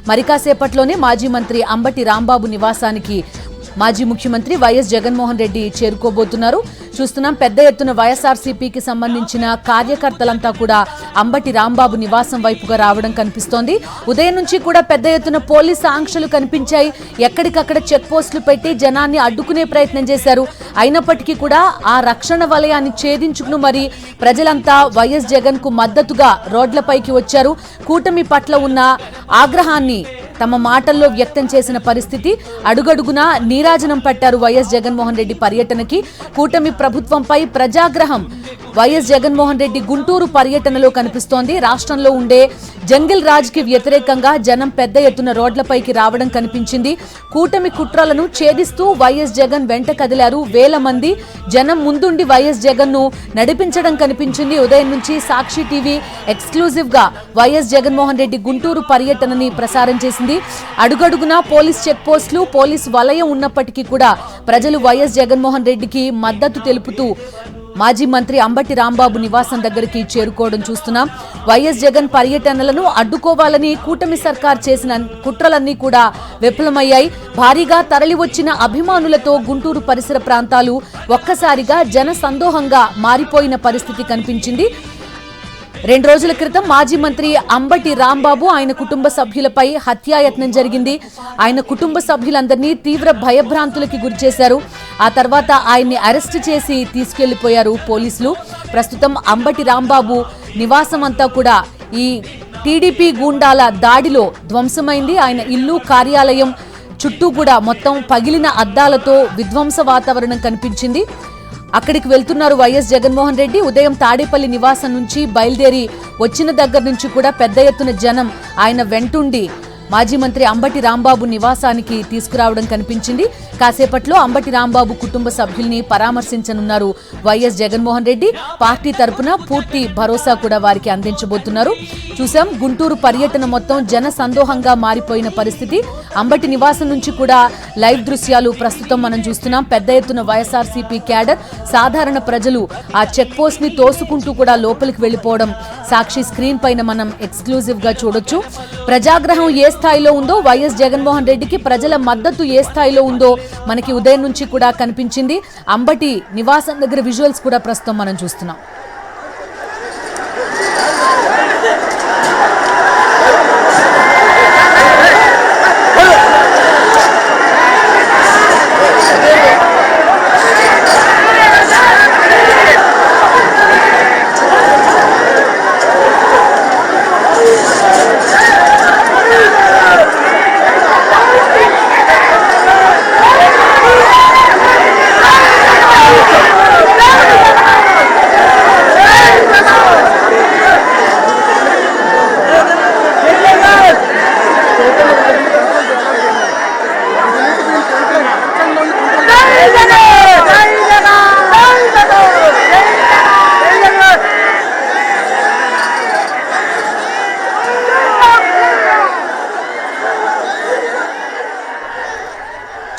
మరి కాసేపట్లోనే మాజీ మంత్రి అంబటి రాంబాబు నివాసానికి మాజీ ముఖ్యమంత్రి వైఎస్ జగన్మోహన్ రెడ్డి చేరుకోబోతున్నారు. చూస్తున్నాం పెద్ద ఎత్తున వైఎస్ఆర్సీపీకి సంబంధించిన కార్యకర్తలంతా కూడా అంబటి రాంబాబు నివాసం వైపుగా రావడం కనిపిస్తోంది. ఉదయం నుంచి కూడా పెద్ద ఎత్తున పోలీసు ఆంక్షలు కనిపించాయి. ఎక్కడికక్కడ చెక్ పోస్టులు పెట్టి జనాన్ని అడ్డుకునే ప్రయత్నం చేశారు. అయినప్పటికీ కూడా ఆ రక్షణ వలయాన్ని ఛేదించుకుని మరి ప్రజలంతా వైఎస్ జగన్ కు మద్దతుగా రోడ్లపైకి వచ్చారు. కూటమి పట్ల ఉన్న ఆగ్రహాన్ని తమ మాటల్లో వ్యక్తం చేసిన పరిస్థితి. అడుగడుగునా నీరాజనం పట్టారు వైఎస్ జగన్మోహన్ రెడ్డి పర్యటనకి. కూటమి ప్రభుత్వంపై ప్రజాగ్రహం వైఎస్ జగన్మోహన్ రెడ్డి గుంటూరు పర్యటనలో కనిపిస్తోంది. రాష్ట్రంలో ఉండే జంగిల్ రాజ్ కి వ్యతిరేకంగా జనం పెద్ద ఎత్తున రోడ్లపైకి రావడం కనిపించింది. కూటమి కుట్రలను ఛేదిస్తూ వైఎస్ జగన్ వెంట కదిలారు. వేల మంది జనం ముందుండి వైఎస్ జగన్ ను నడిపించడం కనిపించింది. ఉదయం నుంచి సాక్షి టీవీ ఎక్స్క్లూజివ్ గా వైఎస్ జగన్మోహన్ రెడ్డి గుంటూరు పర్యటనని ప్రసారం చేసింది. అడుగడుగునా పోలీస్ చెక్ పోస్టులు, పోలీస్ వలయం ఉన్నప్పటికీ కూడా ప్రజలు వైఎస్ జగన్మోహన్ రెడ్డికి మద్దతు తెలుపుతూ మాజీ మంత్రి అంబటి రాంబాబు నివాసం దగ్గరికి చేరుకోవడం చూస్తున్నాం. వైఎస్ జగన్ పర్యటనలను అడ్డుకోవాలని కూటమి సర్కార్ చేసిన కుట్రలన్నీ కూడా విఫలమయ్యాయి. భారీగా తరలివచ్చిన అభిమానులతో గుంటూరు పరిసర ప్రాంతాలు ఒక్కసారిగా జన సందోహంగా మారిపోయిన పరిస్థితి కనిపించింది. 2 రోజుల క్రితం మాజీ మంత్రి అంబటి రాంబాబు ఆయన కుటుంబ సభ్యులపై హత్యాయత్నం జరిగింది. ఆయన కుటుంబ సభ్యులందరినీ తీవ్ర భయభ్రాంతులకి గురిచేశారు. ఆ తర్వాత ఆయన్ని అరెస్టు చేసి తీసుకెళ్లిపోయారు పోలీసులు. ప్రస్తుతం అంబటి రాంబాబు నివాసం అంతా కూడా ఈ టీడీపీ గూండాల దాడిలో ధ్వంసమైంది. ఆయన ఇల్లు, కార్యాలయం చుట్టూ కూడా మొత్తం పగిలిన అద్దాలతో విధ్వంస వాతావరణం కనిపించింది. అక్కడికి వెళ్తున్నారు వైఎస్ జగన్మోహన్ రెడ్డి. ఉదయం తాడేపల్లి నివాసం నుంచి బయలుదేరి వచ్చిన దగ్గర నుంచి కూడా పెద్ద ఎత్తున జనం ఆయన వెంటుండి మాజీ మంత్రి అంబటి రాంబాబు నివాసానికి తీసుకురావడం కనిపించింది. కాసేపట్లో అంబటి రాంబాబు కుటుంబ సభ్యుల్ని పరామర్శించనున్నారు వైఎస్ జగన్మోహన్ రెడ్డి. పార్టీ తరపున పూర్తి భరోసా కూడా వారికి అందించబోతున్నారు. చూసాం గుంటూరు పర్యటన మొత్తం జన సందోహంగా మారిపోయిన పరిస్థితి. అంబటి నివాసం నుంచి కూడా లైవ్ దృశ్యాలు ప్రస్తుతం మనం చూస్తున్నాం. పెద్ద ఎత్తున వైఎస్ఆర్సీపీ క్యాడర్, సాధారణ ప్రజలు ఆ చెక్ పోస్ట్ ని తోసుకుంటూ కూడా లోపలికి వెళ్లిపోవడం సాక్షి స్క్రీన్ పైన మనం ఎక్స్క్లూజివ్ గా చూడొచ్చు. ప్రజాగ్రహం ఏ స్థాయిలో ఉందో, వైఎస్ జగన్మోహన్ రెడ్డికి ప్రజల మద్దతు ఏ స్థాయిలో ఉందో మనకి ఉదయం నుంచి కూడా కనిపించింది. అంబటి నివాసం దగ్గర విజువల్స్ కూడా ప్రస్తుతం మనం చూస్తున్నాం.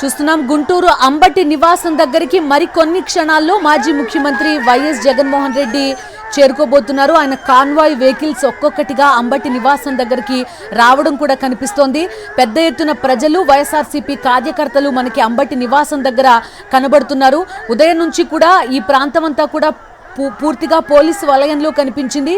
చూస్తున్నాం గుంటూరు అంబటి నివాసం దగ్గరికి మరికొన్ని క్షణాల్లో మాజీ ముఖ్యమంత్రి వైఎస్ జగన్మోహన్ రెడ్డి చేరుకోబోతున్నారు. ఆయన కాన్వాయ్ వెహికల్స్ ఒక్కొక్కటిగా అంబటి నివాసం దగ్గరికి రావడం కూడా కనిపిస్తోంది. పెద్ద ఎత్తున ప్రజలు, వైఎస్ఆర్సీపీ కార్యకర్తలు మనకి అంబటి నివాసం దగ్గర కనబడుతున్నారు. ఉదయం నుంచి కూడా ఈ ప్రాంతం అంతా కూడా పూర్తిగా పోలీసు వలయంలో కనిపించింది.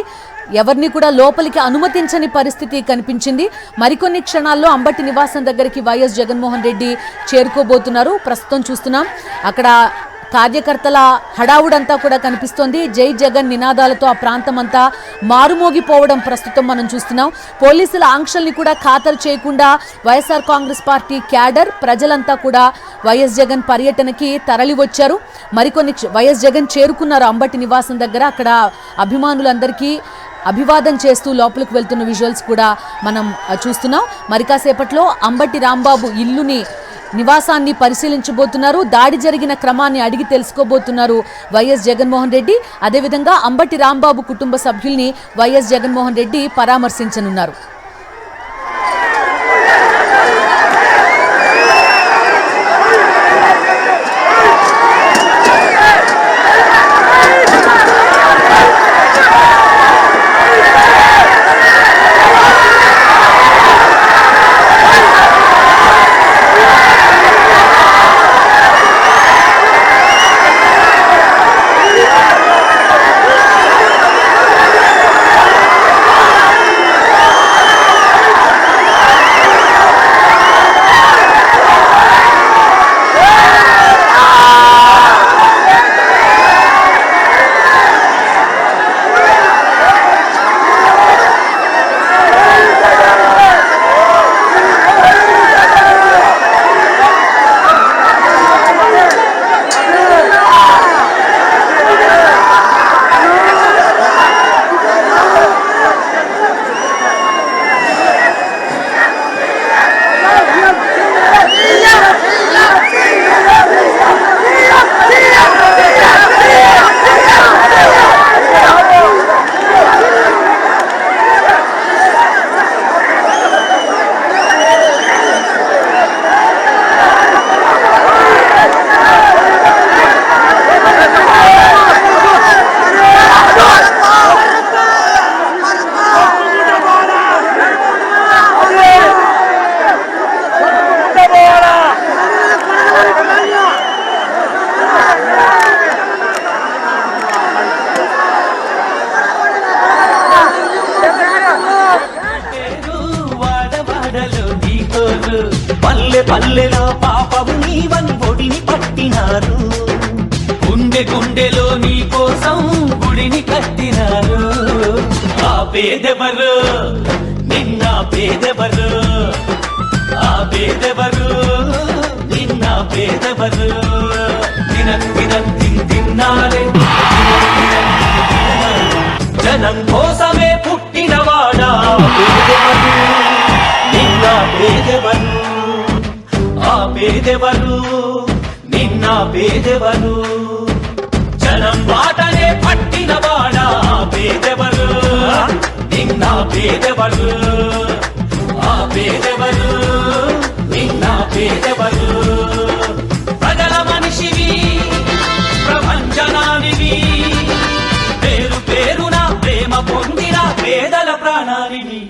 ఎవరిని కూడా లోపలికి అనుమతించని పరిస్థితి కనిపించింది. మరికొన్ని క్షణాల్లో అంబటి నివాసం దగ్గరికి వైఎస్ జగన్మోహన్ రెడ్డి చేరుకోబోతున్నారు. ప్రస్తుతం చూస్తున్నాం అక్కడ కార్యకర్తల హడావుడంతా కూడా కనిపిస్తోంది. జై జగన్ నినాదాలతో ఆ ప్రాంతం అంతా మారుమోగిపోవడం ప్రస్తుతం మనం చూస్తున్నాం. పోలీసుల ఆంక్షల్ని కూడా ఖాతరు చేయకుండా వైఎస్ఆర్ కాంగ్రెస్ పార్టీ క్యాడర్, ప్రజలంతా కూడా వైఎస్ జగన్ పర్యటనకి తరలి వచ్చారు. మరికొన్ని వైఎస్ జగన్ చేరుకున్నారు అంబటి నివాసం దగ్గర. అక్కడ అభిమానులందరికీ అభివాదం చేస్తూ లోపలికి వెళ్తున్న విజువల్స్ కూడా మనం చూస్తున్నాం. మరి కాసేపట్లో అంబటి రాంబాబు ఇల్లుని, నివాసాన్ని పరిశీలించబోతున్నారు. దాడి జరిగిన క్రమాన్ని అడిగి తెలుసుకోబోతున్నారు వైఎస్ జగన్మోహన్ రెడ్డి. అదేవిధంగా అంబటి రాంబాబు కుటుంబ సభ్యుల్ని వైఎస్ జగన్మోహన్ రెడ్డి పరామర్శించనున్నారు. వాడవాడలో నీకోరు పల్లె పల్లెలో పాపము నీవని ఒడిని పట్టినారు గుండె గుండెలో నీ కోసం గుడిని కట్టినారు ఆ పేదెవరు నిన్న పేదెవరు ఆ పేదెవరు నిన్న పేదెవరు తిన్నారే జనం కోసమే పుట్టినవాడా పేదెవరు నిన్న పేదెవరు ఆ పేదెవరు నిన్న పేదెవరు జనం బాటనే పట్టినవాడా పేదెవరు నిన్న పేదెవరు ఆ పేదెవరు నిన్న పేదెవరు ప్రజల మనిషివి ప్రపంచనానివి పేరు పేరున ప్రేమ పొందిన పేదల ప్రాణానివి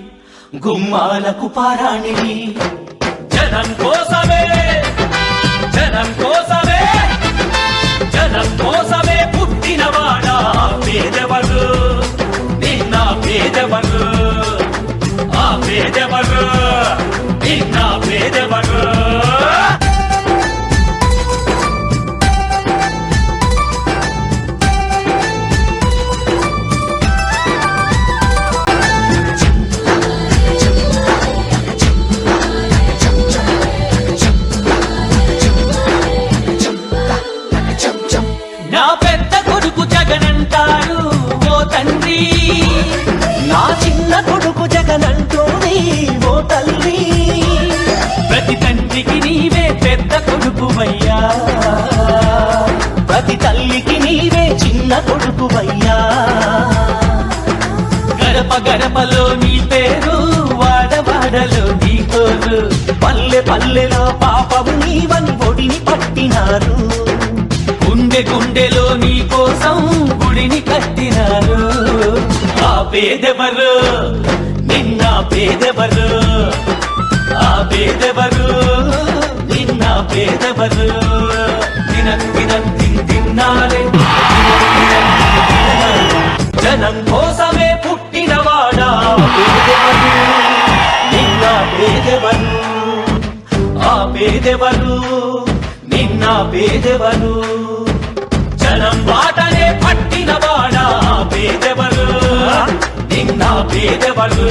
గుమ్మాలకు పారాణివి జనం కోసమే జనం కోసమే జనం కోసమే పుట్టినవాడా పేదెవరు నిన్న పేదెవరు ఆ పేదెవరు నిన్న పేదెవరు నా పెద్ద కొడుకు జగనంటారు ఓ తండ్రి నా చిన్న కొడుకు జగనంటోని ఓ తల్లి ప్రతి తండ్రికి నీవే పెద్ద కొడుకువయ్యా ప్రతి తల్లికి నీవే చిన్న కొడుకువయ్యా గడప గడపలో నీ పేరు వాడవాడలో నీ కోరు పల్లె పల్లెలో పాపము నీవని ఒడిని పట్టినారు గుండె గుండెలో నీ కోసం గుడిని కట్టినారు ఆ పేదెవరు నిన్న పేదెవరు ఆ పేదెవరు నిన్న పేదెవరు తిన్నారే జనం కోసమే పుట్టినవాడా పేదెవరు నిన్న పేదెవరు ఆ పేదెవరు నిన్న పేదెవరు జనం బాటనే పట్టినవాడా పేదెవరు నిన్న పేదెవరు